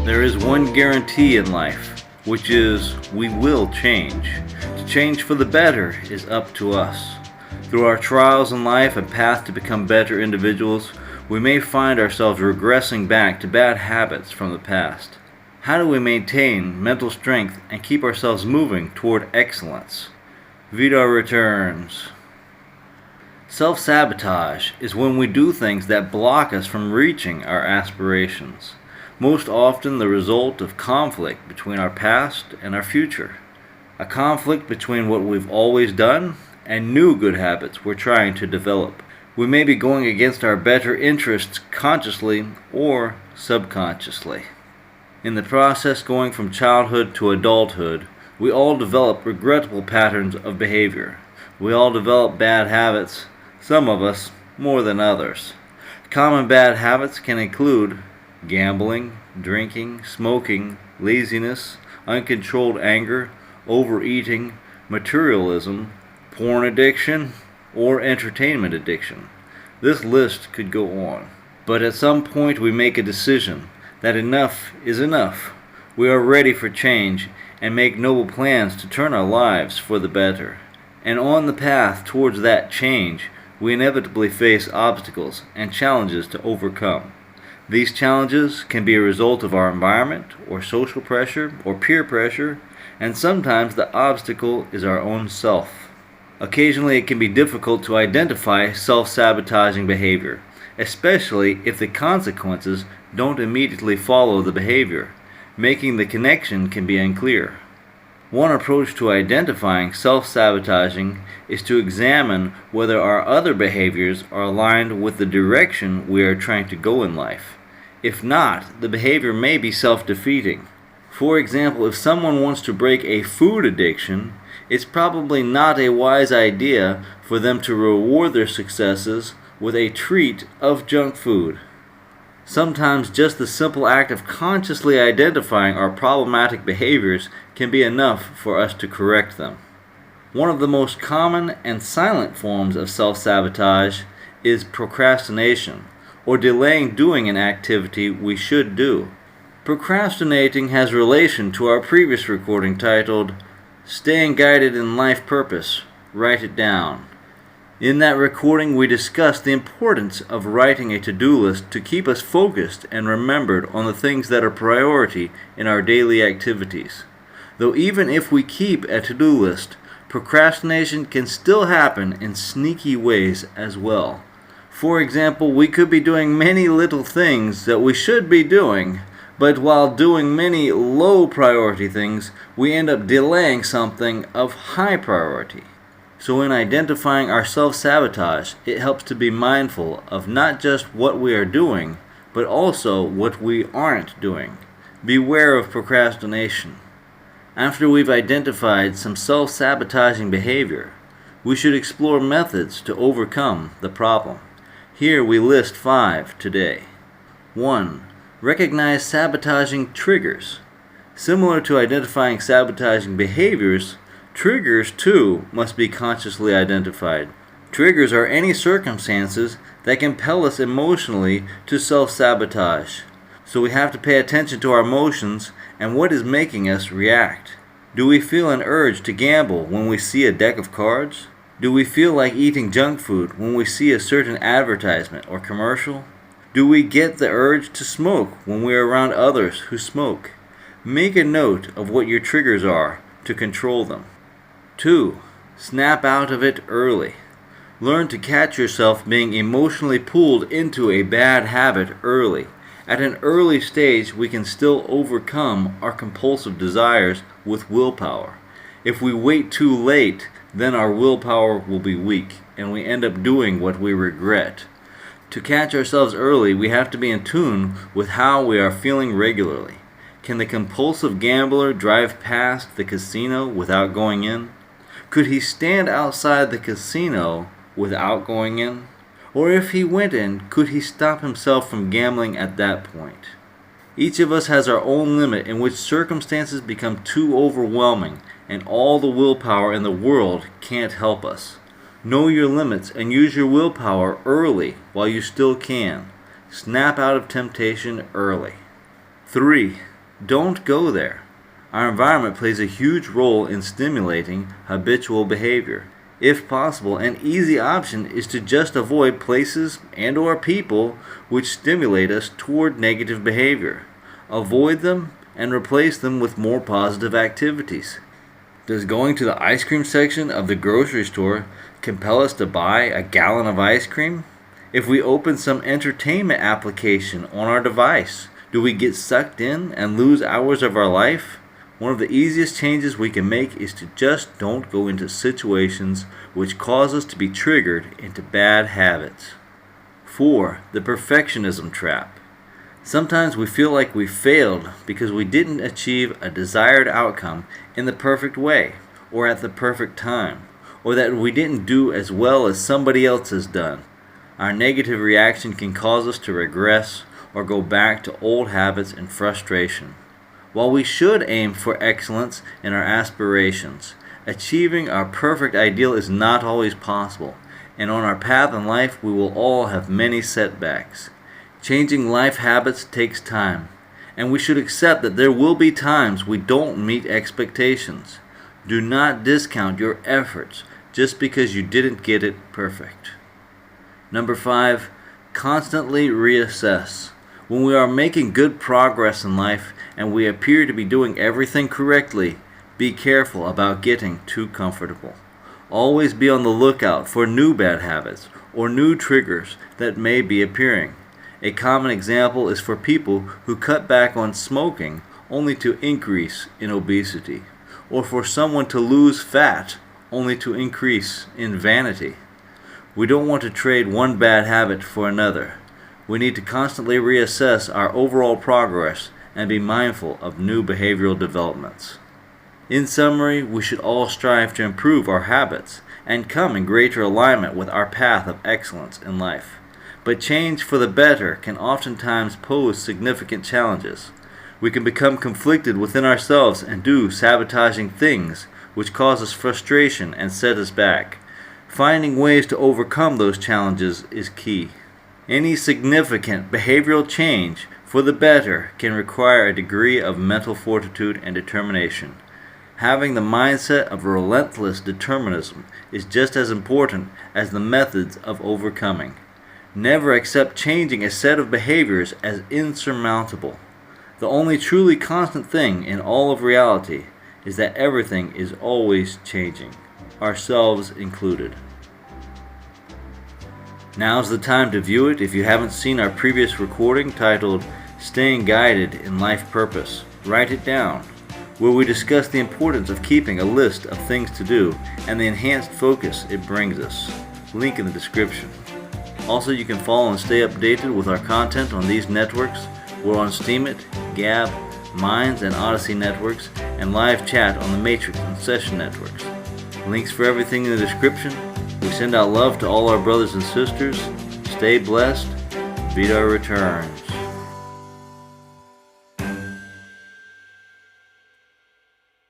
There is one guarantee in life, which is we will change. To change for the better is up to us. Through our trials in life and path to become better individuals, we may find ourselves regressing back to bad habits from the past. How do we maintain mental strength and keep ourselves moving toward excellence? VidarReturns. Self-sabotage is when we do things that block us from reaching our aspirations, most often the result of conflict between our past and our future. A conflict between what we've always done and new good habits we're trying to develop. We may be going against our better interests consciously or subconsciously. In the process going from childhood to adulthood, we all develop regrettable patterns of behavior. We all develop bad habits, some of us more than others. Common bad habits can include gambling, drinking, smoking, laziness, uncontrolled anger, overeating, materialism, porn addiction, or entertainment addiction. This list could go on. But at some point we make a decision that enough is enough. We are ready for change and make noble plans to turn our lives for the better. And on the path towards that change, we inevitably face obstacles and challenges to overcome. These challenges can be a result of our environment, or social pressure, or peer pressure, and sometimes the obstacle is our own self. Occasionally it can be difficult to identify self-sabotaging behavior, especially if the consequences don't immediately follow the behavior. Making the connection can be unclear. One approach to identifying self-sabotaging is to examine whether our other behaviors are aligned with the direction we are trying to go in life. If not, the behavior may be self-defeating. For example, if someone wants to break a food addiction, it's probably not a wise idea for them to reward their successes with a treat of junk food. Sometimes just the simple act of consciously identifying our problematic behaviors can be enough for us to correct them. One of the most common and silent forms of self-sabotage is procrastination, or delaying doing an activity we should do. Procrastinating has relation to our previous recording titled, Staying Guided in Life Purpose. Write it down. In that recording we discussed the importance of writing a to-do list to keep us focused and remembered on the things that are priority in our daily activities. Though even if we keep a to-do list, procrastination can still happen in sneaky ways as well. For example, we could be doing many little things that we should be doing, but while doing many low priority things, we end up delaying something of high priority. So in identifying our self-sabotage, it helps to be mindful of not just what we are doing, but also what we aren't doing. Beware of procrastination. After we've identified some self-sabotaging behavior, we should explore methods to overcome the problem. Here we list 5 today. 1. Recognize sabotaging triggers. Similar to identifying sabotaging behaviors, triggers too must be consciously identified. Triggers are any circumstances that compel us emotionally to self-sabotage. So we have to pay attention to our emotions and what is making us react. Do we feel an urge to gamble when we see a deck of cards? Do we feel like eating junk food when we see a certain advertisement or commercial? Do we get the urge to smoke when we are around others who smoke? Make a note of what your triggers are to control them. 2. Snap out of it early. Learn to catch yourself being emotionally pulled into a bad habit early. At an early stage, we can still overcome our compulsive desires with willpower. If we wait too late, then our willpower will be weak, and we end up doing what we regret. To catch ourselves early, we have to be in tune with how we are feeling regularly. Can the compulsive gambler drive past the casino without going in? Could he stand outside the casino without going in? Or if he went in, could he stop himself from gambling at that point? Each of us has our own limit in which circumstances become too overwhelming, and all the willpower in the world can't help us. Know your limits and use your willpower early while you still can. Snap out of temptation early. 3. Don't go there. Our environment plays a huge role in stimulating habitual behavior. If possible, an easy option is to just avoid places and/or people which stimulate us toward negative behavior. Avoid them and replace them with more positive activities. Does going to the ice cream section of the grocery store compel us to buy a gallon of ice cream? If we open some entertainment application on our device, do we get sucked in and lose hours of our life? One of the easiest changes we can make is to just don't go into situations which cause us to be triggered into bad habits. 4. The perfectionism trap. Sometimes we feel like we failed because we didn't achieve a desired outcome in the perfect way or at the perfect time, or that we didn't do as well as somebody else has done. Our negative reaction can cause us to regress or go back to old habits and frustration. While we should aim for excellence in our aspirations, achieving our perfect ideal is not always possible, and on our path in life we will all have many setbacks. Changing life habits takes time, and we should accept that there will be times we don't meet expectations. Do not discount your efforts just because you didn't get it perfect. Number 5, constantly reassess. When we are making good progress in life and we appear to be doing everything correctly, be careful about getting too comfortable. Always be on the lookout for new bad habits or new triggers that may be appearing. A common example is for people who cut back on smoking only to increase in obesity, or for someone to lose fat only to increase in vanity. We don't want to trade one bad habit for another. We need to constantly reassess our overall progress and be mindful of new behavioral developments. In summary, we should all strive to improve our habits and come in greater alignment with our path of excellence in life. But change for the better can oftentimes pose significant challenges. We can become conflicted within ourselves and do sabotaging things which cause us frustration and set us back. Finding ways to overcome those challenges is key. Any significant behavioral change for the better can require a degree of mental fortitude and determination. Having the mindset of relentless determinism is just as important as the methods of overcoming. Never accept changing a set of behaviors as insurmountable. The only truly constant thing in all of reality is that everything is always changing, ourselves included. Now's the time to view it if you haven't seen our previous recording titled Staying Guided in Life Purpose. Write it down, where we discuss the importance of keeping a list of things to do and the enhanced focus it brings us. Link in the description. Also, you can follow and stay updated with our content on these networks. We're on Steemit, Gab, Minds, and Odyssey networks, and live chat on the Matrix and Session networks. Links for everything in the description. We send out love to all our brothers and sisters. Stay blessed. VidarReturns.